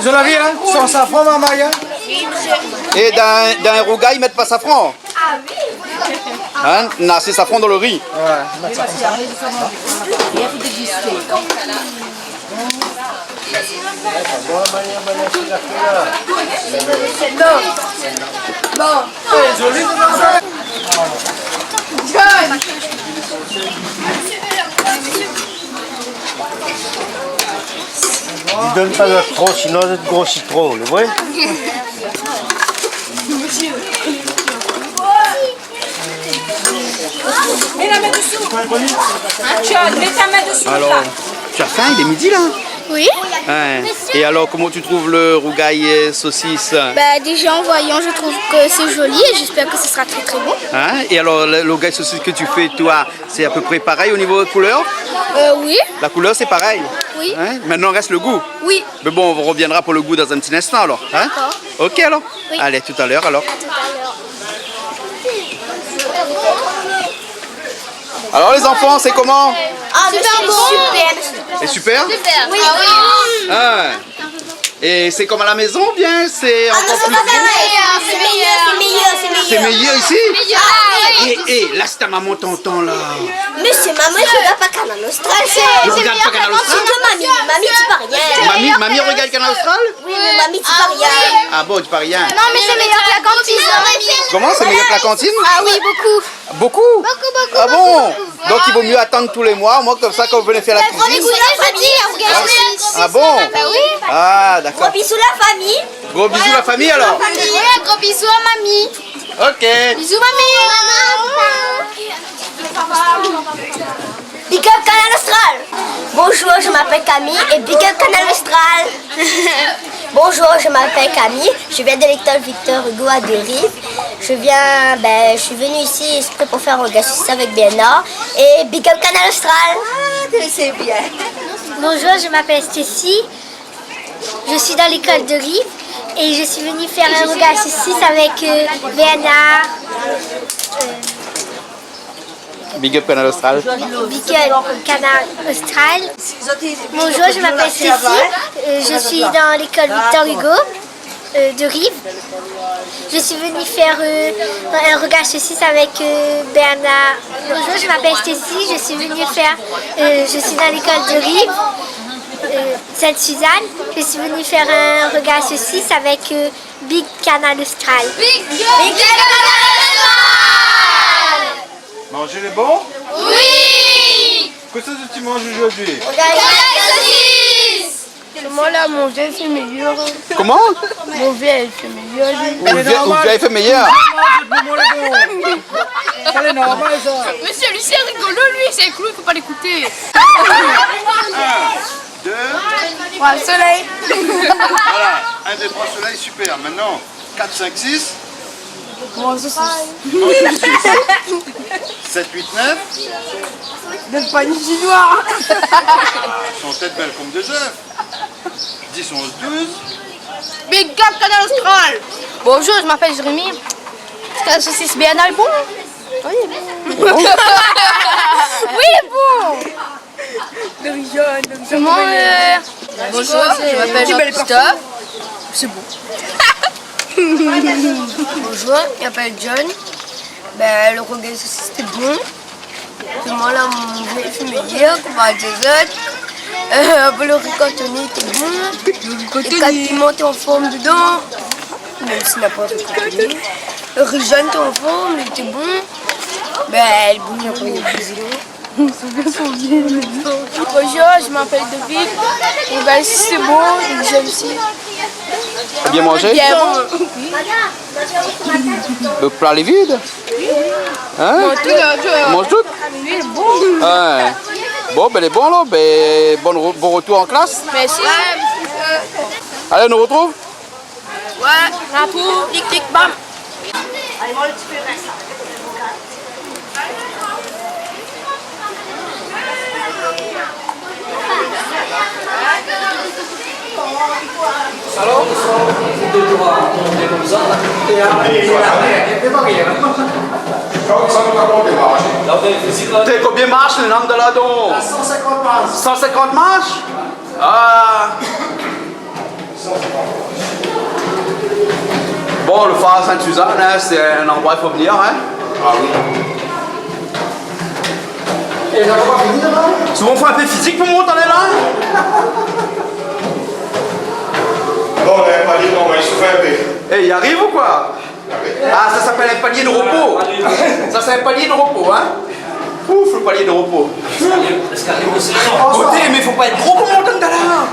Je l'ai vu, hein, sans safran, ma Maya. Et dans un rougail, ils mettent pas safran. Ah oui. Hein? Non, c'est safran dans le riz. Ne donne pas de trop, sinon de gros citron, vous voyez? Mets la main dessous. John, mets ta main dessous. Alors, tu as faim, il est midi là? Oui. Hein. Et alors, comment tu trouves le rougail saucisse? Bah, déjà en voyant, je trouve que c'est joli et j'espère que ce sera très très bon. Hein? Et alors, le rougail saucisse que tu fais, toi, c'est à peu près pareil au niveau de couleur? Oui. La couleur, c'est pareil? Oui. Hein? Maintenant, reste le goût? Oui. Mais bon, on reviendra pour le goût dans un petit instant alors. Hein? D'accord. Ok alors? Oui. Allez, tout à l'heure alors. À tout à l'heure. Alors les enfants, c'est comment? Ah, mais c'est super. C'est super? Oui. Ah. Et c'est comme à la maison ou bien c'est encore plus C'est meilleur. C'est meilleur ici? Ah, Et là c'est ta maman t'entend là. mais c'est maman, je regarde pas Canal Austral. Tu regardes pas Canal Austral? Mamie, tu parles rien. Mamie regarde Canal Austral? Oui, mais mamie, tu parles rien. Ah bon, tu parles rien. Non, mais c'est meilleur que la cantine. Comment? C'est meilleur que la cantine? Ah oui, beaucoup. Beaucoup? Ah bon? Donc il vaut mieux attendre tous les mois, au moins comme ça quand vous venez faire la Prenez cuisine. goût la famille. Ah bon? Bah oui. Ah d'accord. Gros bisous la famille. Gros bisous la famille alors? Ouais, gros bisous à mamie. Ok. Bisous mamie. Big up Canal Austral. Bonjour, je m'appelle Camille et big up Canal Austral. Bonjour, je m'appelle Camille. Je viens de l'école Victor Hugo à Dérive. Je suis venue ici exprès pour faire un gâchis avec Bienna et big up Canal Austral. Ah, c'est bien. Bonjour, je m'appelle Stécie. Je suis dans l'école de Rive et je suis venue faire un regard saucisse avec Bernard. Big up Canal Austral. Big up Canal Austral. Bonjour, je m'appelle Stécie. Je suis dans l'école Victor Hugo de Rive. Je suis venue faire un regard saucisse avec Bernard. Bonjour, je m'appelle Stécie. Je suis venue faire. Je suis dans l'école de Rive. Sainte-Suzanne, je suis venue faire un regard saucisse avec Big Canal Austral. Big Canal Austral. Manger les bons? Oui. Qu'est-ce que tu manges aujourd'hui? Moi là, mon vieux fait meilleur. Comment? Mon vieux fait meilleur. Ou bien fait meilleur? C'est normal ça. Monsieur Lucien rigolo, lui, c'est clou, il faut pas l'écouter. 2. Ouais, le soleil. Voilà, 1, 2, 3 soleil, super. Maintenant, 4, 5, 6. Bon, ça 7, 8, 9. Donne pas une chinois. Elles sont tête belles comme des œufs. 10, 11, 12. Big up Canal Austral. Bonjour, je m'appelle Jérémy. La saucisse Bienna est bon? Oui, il est bon. Oui, il est bon. Comment bonjour, je m'appelle Jean-Christophe. C'est bon. Bonjour, je m'appelle John. Le rougail saucisse c'était bon. Moi là, mon vieux fait meilleur comparé des autres. Le ricottoni était bon. Les 4 piments étaient en forme dedans. Même s'il n'a pas de ricottoni. Le riz jaune était en forme, il était bon. Le bouillon après il est cuisiné. Bonjour, je m'appelle David. C'est bon, j'aime aussi. T'as bien mangé? Bien bon. Le plat est vide? Hein? Mange tout? Oui, il est bon. Ouais. Bon, ben, il est bon là. Ben, bon retour en classe. Merci. Allez, on nous retrouve? Ouais, un trou, tic tic bam. T'es combien marches le nom de la don? 150 marches. 150 marches? Ah. Bon, le phare Sainte-Suzanne, hein, c'est un endroit où il faut venir. Hein? Ah oui. Et on va pas finir là? Souvent, on fait un peu physique pour monter là? Bon, on a un palier, on va y souffrir un peu. Eh, il arrive ou quoi? Ah, ça s'appelle un palier de repos. Ça, c'est un palier de repos, hein? Ouf, le palier de repos. Côté, mais il faut pas être gros pour monter là.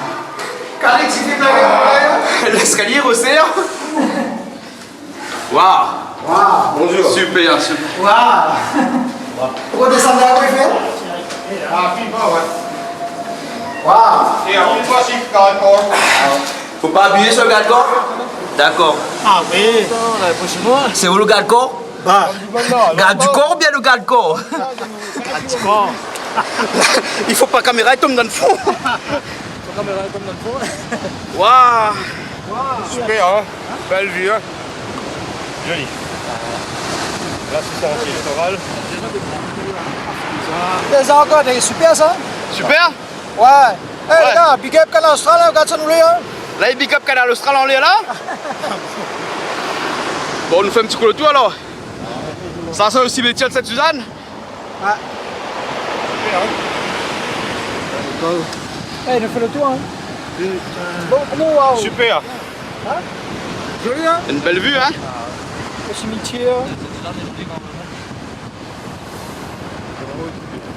L'escalier resserre. Waouh. Bonjour. Super, super. Waouh. Pourquoi descendre là, oui, fait? Ah, puis pas, ouais. Waouh. Et en une fois, si tu as encore. Faut pas appuyer sur le garde-corps? D'accord. Ah oui. C'est où le garde-corps? Bah. Garde du corps ou bien le garde-corps? Garde du corps. Il faut pas que la caméra tombe dans le fond. Waouh. Super, hein? Belle vue, hein? Joli. Là, c'est ça, c'est littoral. C'est encore, c'est super ça? Super? Ouais. Hey, les gars, big up Canal Austral, regarde ça nous les, hein? Là, il big up Canal Austral, on est là? Bon, on nous fait un petit coup de tour alors. Ça, c'est aussi métier de Sainte-Suzanne? Ouais. Hey, nous fait le tour, hein? Bon, nous, waouh. Super. Hein? Joli, hein? Une belle vue, hein? Le cimetière.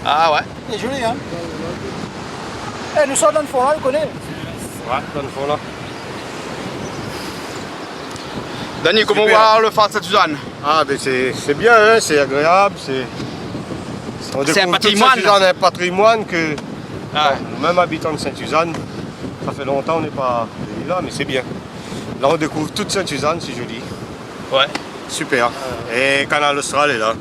Ah ouais. C'est joli, hein? Eh, nous sommes dans le fond, là, on connaît. Ouais, dans le fond là. Dany, comment on Super. voit le phare de Sainte-Suzanne? Ah, ben c'est bien, hein? C'est agréable. C'est un découvre patrimoine. toute Sainte-Suzanne, un patrimoine que, Ah. même habitant de Sainte-Suzanne, ça fait longtemps qu'on n'est pas venu là, mais c'est bien. Là, on découvre toute Sainte-Suzanne, c'est joli. Ouais. Super. Et Canal Austral est là.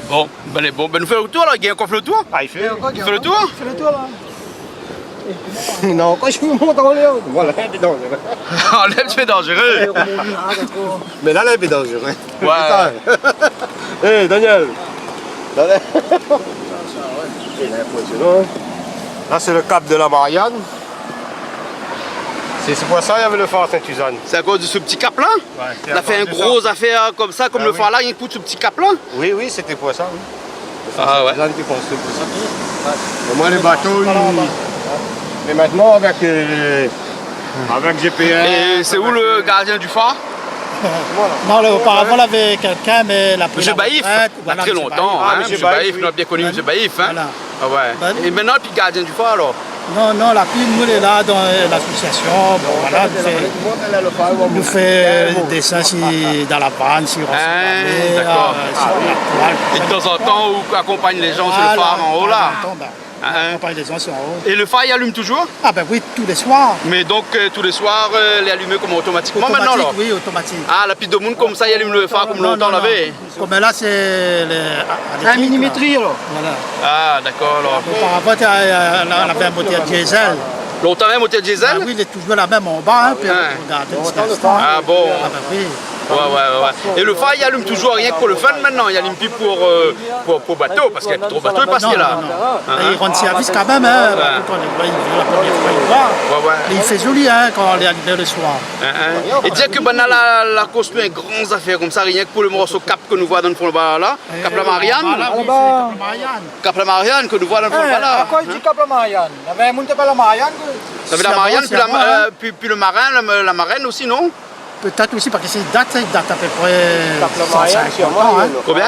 Bon, ben nous fait le tour là, il y a encore fait le tour? Ah, il fait Il fait le tour? Fais le tour, là. Non, quand je me monte en l'air, voilà, c'est dangereux. Oh, l'herbe, c'est dangereux. Mais là, l'herbe est dangereux. Ouais. Hé, Daniel. Il est impressionnant. Hein. Là, c'est le cap de la Marianne. C'est pour ça qu'il y avait le phare Sainte-Suzanne. C'est à cause de ce petit cap là? Ouais, On a fait une grosse affaire comme ça, comme Ah le oui. phare là, il coûte ce petit cap là? Oui, oui, c'était pour ça, oui. Le phare Ah ouais. Sainte-Suzanne était construit pour ça. Mais moi, les bateaux, mais maintenant, avec GPS... Et c'est où le gardien du phare? Non, auparavant, on avait quelqu'un, mais la Monsieur Baïf, il y a très longtemps, hein, Monsieur Baïf, nous avons bien connu Monsieur Baïf. Hein. Voilà. Ah ouais. Et maintenant, puis gardien du phare alors? Non, la pile, nous, elle est là dans l'association. Bon, voilà, nous fait des dessins dans la vanne, sur D'accord. Et de temps en temps, on accompagne les gens sur le phare en haut là? On parle des gens sur en haut. Et le phare, il allume toujours? Ah ben oui, tous les soirs. Mais donc, tous les soirs, il est allumé comme automatiquement maintenant alors? Oui, automatique. Ah, la pile de monde comme ça, il allume le phare comme longtemps on l'avait? Comme là, c'est un millimétrie alors. Voilà. Ah, d'accord alors. Auparavant, on avait un moteur diesel. Longtemps même moteur diesel? Ah oui, il est toujours la même en bas, hein, puis regardez, un petit instant. Ah bon? Ah ben oui. Ouais. Et le phare, il allume toujours rien que pour le fun maintenant, il allume plus pour bateau, parce qu'il y a trop de bateaux passés là. Il rend service quand même, hein. Quand on la première fois, il voit. Mais il fait joli, hein, quand on est allumé le soir. Et dire que ben, la construit un grand affaire comme ça, rien que pour le morceau cap que nous voyons dans le fond là, Cap la Marianne. Cap la Marianne que nous voyons dans le fond là. Pourquoi il dit Cap la Marianne? Il y avait un monde qui s'appelle la Marianne. Ça veut la Marianne, puis le marin, la marraine aussi, non? Peut-être aussi parce que c'est date à peu près 150 ans. Hein. Combien?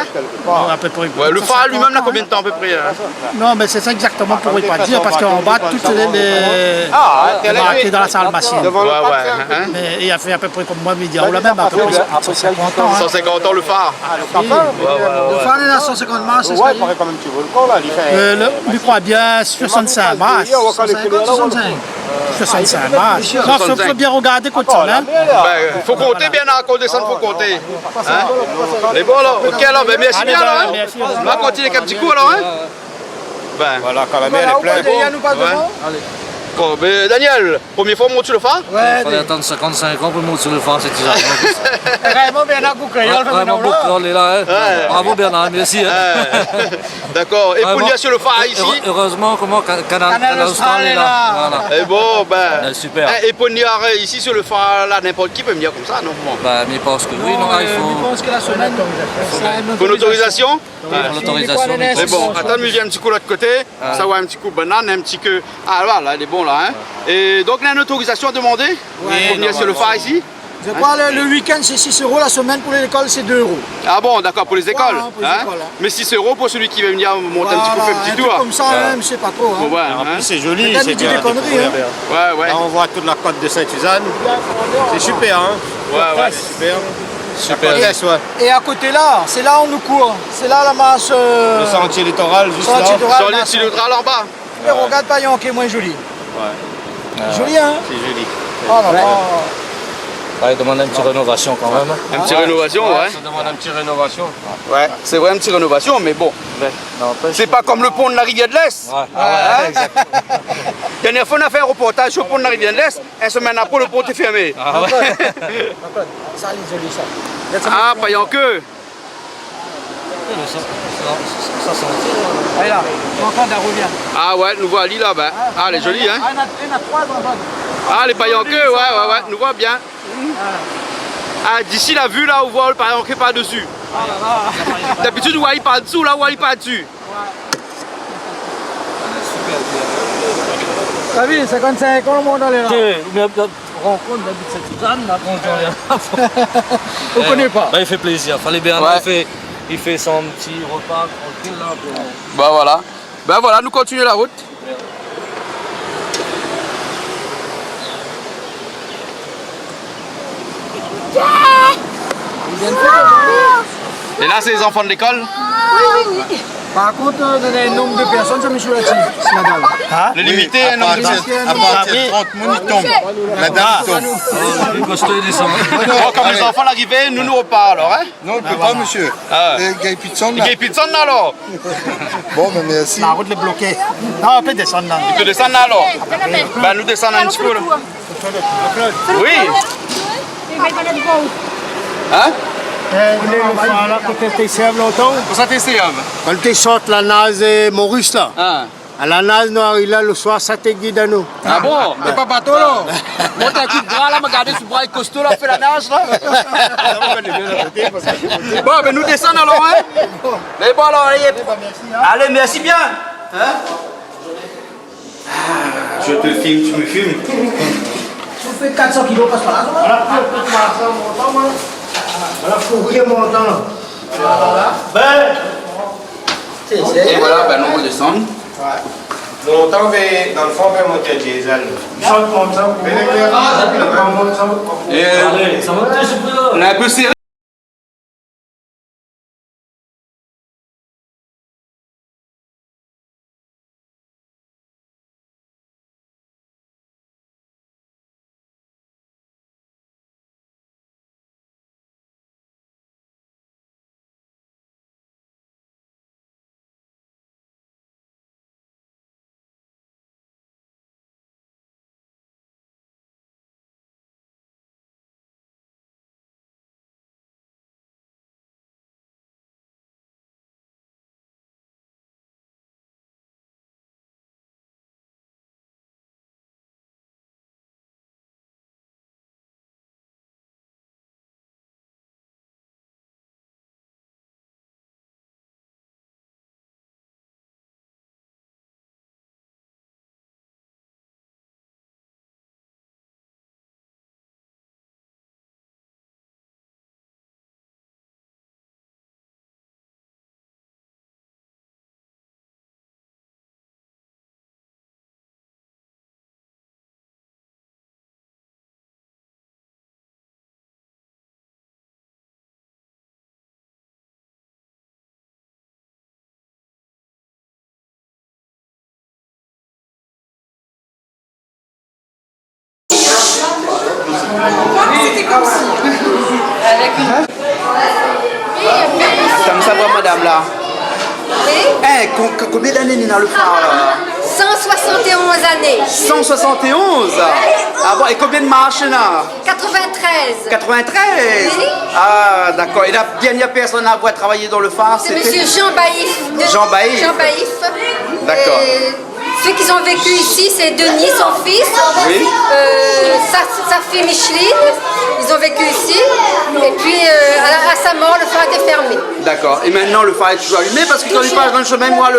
À peu près. Ouais, le phare lui-même, là, combien de temps à peu près? Hein? Non, mais c'est ça exactement pour ne pas dire, parce qu'en bas, toutes les marquées dans la salle machine. Mais il a fait à peu près comme moi, média, ou la même, à peu près 150 ans. 150 ans le phare? Le phare est à 150 mètres, c'est ça? il paraît comme un petit volcan là. Je crois bien 65 mètres. 65. 65 matchs. Non, il faut bien regarder comme ça. Hein? Ben, faut compter bien à cause de ça, faut compter. Hein? Les bon alors, ok alors, ben merci bien alors. Hein? On va continuer avec un petit coup alors. Hein? Ben. Voilà, quand la mer est pleine. Allez. Bon, ben, Daniel, première fois on monte sur le phare? Ouais, il fallait attendre 55 ans pour monter sur le phare, c'est déjà. Vraiment Bernard Boucréol, vraiment Boucréol est là. Hein. Ouais. Bravo Bernard, merci. Hein. D'accord, et Pounia sur le phare ici? Heureusement, comment Canal Austral est là. Voilà. Et bon, ben. Super. Et Pounia ici sur le phare, là, n'importe qui peut venir comme ça, non? Ben, mais parce que oui, non, il faut. Je pense que la semaine. Pour l'autorisation? Pour l'autorisation. Mais bon, attends, il vient un petit coup de l'autre côté, ça va un petit coup de banane, un petit que. Ah voilà, il est bon là. Hein. Et donc, il y a une autorisation à demander pour venir sur le phare ici? Je crois le week-end c'est 6 €, la semaine pour l'école c'est 2 €. Ah bon, d'accord, pour les écoles. Voilà, pour les écoles, hein. Mais 6 € pour celui qui veut venir monter un petit coup, faire un petit tour. Comme ça, je sais pas trop. Hein. Ouais, En plus, c'est joli. C'est des conneries. Hein. Ouais. Là, on voit toute la côte de Sainte-Suzanne. C'est super, hein? Ouais. Super. Super. Et à côté là, c'est là où on nous court. C'est là la masse. Le sentier littoral, juste là. Sentier littoral en bas. Mais regarde Payon qui est moins joli. Ouais. Joli, hein? C'est joli. Oh là là. Ouais, il demande une petite rénovation quand même. Une petite rénovation, ouais. Ça demande une petite rénovation. Ouais, c'est vrai, une petite rénovation, mais bon. C'est pas comme le pont de la rivière de l'Est. Ouais, exact. Dernière fois, on a fait un reportage sur le pont de la rivière de l'Est. Une semaine après, le pont est fermé. Ah ouais. Ça, c'est joli ça. Ah, pas en queue. Ça sent. Allez là, l'enfant d'A revient. Ah ouais, nous voit là, ben. Ah, elle est jolie, hein. Il y en a 3 enfants. Ah, les paillons en queue, ouais, nous voit bien. Ah, d'ici la vue là, on voit le paillon en queue par-dessus. D'habitude, on voit il par-dessous, là, on voit il par-dessus. T'as vu, 55 ans, le monde allait là. Rencontre d'habitude cette Suzanne, là, quand on vient. On connaît pas. Bah, il fait plaisir. Fallait bien, il fait son petit repas tranquille là. Bah voilà. Ben voilà, nous continuons la route. Et là, c'est les enfants de l'école? Oui. Par contre, le nombre de personnes, ça me suit là-dessus, la dalle. Le limité, un nombre de personnes. À partir de 30 minutes, il tombe. La dalle tombe. Bon, comme les enfants l'arrivée, nous repart alors, hein? Non, on ne peut pas, monsieur. Gay Pitson, là. Gay Pitson, alors? Bon, mais merci. La route est bloquée. Non, on peut descendre là. Il peut descendre alors? Ben, nous descendons un petit peu là. Oui. Hein? Là, quand tu serves longtemps, Pour ça, tu serves? quand tu sortes la nage Maurice là, à la nage noire, il a le soir, ça te guide à nous. Ah bon? T'es pas bateau là? Monte un coup de bras là, me garder ce bras et costaud là, on fait la nage là. Bon, ben nous descendons alors, hein? Mais bon alors, allez, merci bien. Hein? Je te filme, tu me filmes. Tu fais 400 kilos, passe par là. Voilà, faut courir mon temps. Et voilà, ben nous redescendons. Longtemps, dans le fond, on va monter le diesel. Et on est un peu serré. C'était comme si. Avec une... Comme ça, va, madame là. Oui. Combien d'années est dans le phare là? 171 années. 171. Ah bon, et combien de marches là? 93. 93. Oui. Ah d'accord. Et la dernière personne à avoir travaillé dans le phare, C'est c'était monsieur Jean Baïf. Jean Baïf. Jean Baïf. D'accord. Ceux qui ont vécu ici, c'est Denis, son fils, oui. sa fille Micheline, ils ont vécu ici, et puis à sa mort, le phare était fermé. D'accord. Et maintenant, le phare est toujours allumé parce que quand il passe dans le chemin, moi,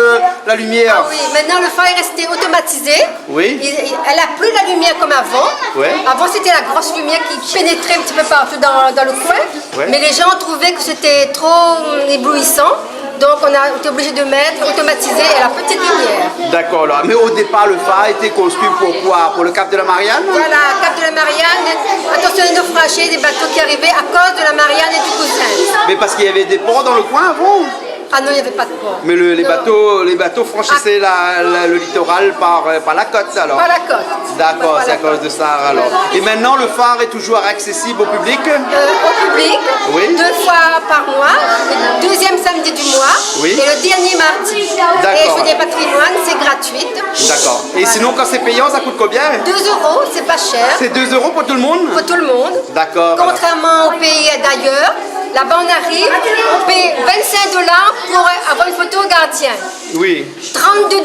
la lumière... Ah oui, maintenant le phare est resté automatisé. Oui. Elle n'a plus la lumière comme avant. Ouais. Avant, c'était la grosse lumière qui pénétrait un petit peu partout dans le coin. Ouais. Mais les gens trouvaient que c'était trop éblouissant. Donc on a été obligé de mettre, automatiser la petite lumière. D'accord, là. Mais au départ, le phare a été construit pour quoi? Pour le cap de la Marianne? Voilà, cap de la Marianne. Attention les naufragés, des bateaux qui arrivaient à cause de la Marianne et du Cousin. Mais parce qu'il y avait des ports dans le coin avant? Ah non, il n'y avait pas de port. Mais les bateaux franchissaient le littoral par la côte alors? Par la côte. D'accord, c'est à cause de ça alors. Et maintenant, le phare est toujours accessible au public? Au public, oui. 2 fois par mois, le deuxième samedi du mois oui. et le dernier mardi. Et Journée Patrimoine, c'est gratuite. D'accord. Et voilà. Sinon, quand c'est payant, ça coûte combien? 2 €, c'est pas cher. C'est 2 € pour tout le monde? Pour tout le monde. D'accord. Contrairement au pays d'ailleurs, là-bas on arrive, on paye 25 $ pour avoir une photo au gardien. Oui. 32 $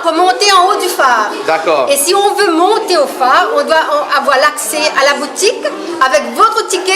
pour monter en haut du phare. D'accord. Et si on veut monter au phare, on doit avoir l'accès à la boutique avec votre ticket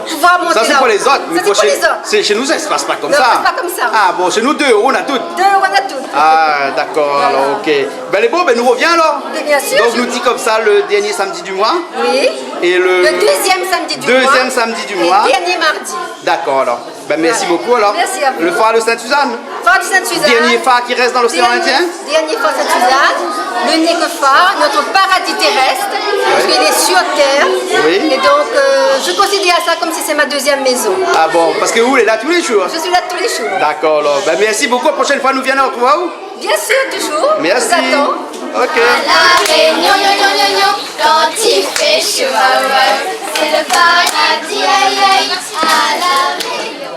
pour pouvoir monter là-haut. Ça c'est pour les autres. Ça c'est pour les autres. Chez nous ça se passe pas comme ça. ça. Ça se passe pas comme ça. Ah bon, chez nous 2 € on a tout. 2 € on a tout. Ah d'accord, voilà. Alors ok. Ben les bons, ben nous revient alors. Bien sûr. Donc nous dit comme ça le dernier samedi du mois. Oui. Et le deuxième samedi du mois. Deuxième samedi du mois. Et dernier mardi. D'accord alors. Ben merci beaucoup alors. Merci à vous. Le phare de Sainte-Suzanne. Phare de Sainte-Suzanne. Dernier phare qui reste dans l'océan Indien. Dernier phare de Sainte-Suzanne. L'unique phare, notre paradis terrestre, parce qu'il est sur terre. Oui. Et donc je considère ça comme si c'est ma deuxième maison. Ah bon, parce que vous êtes là tous les jours. Je suis là tous les jours. D'accord alors. Ben merci beaucoup. La prochaine fois nous viendrons retrouver où? Bien sûr, toujours. Merci. Je vous attends. Ok. À la Réunion, quand il fait chaud, c'est le paradis, aïe aïe, à la Réunion.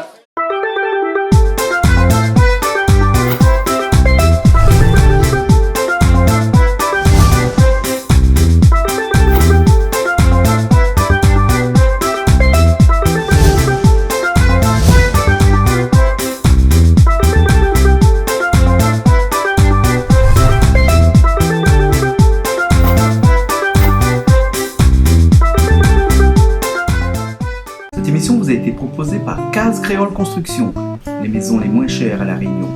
Cette émission vous a été proposée par Case Créole Construction, les maisons les moins chères à La Réunion.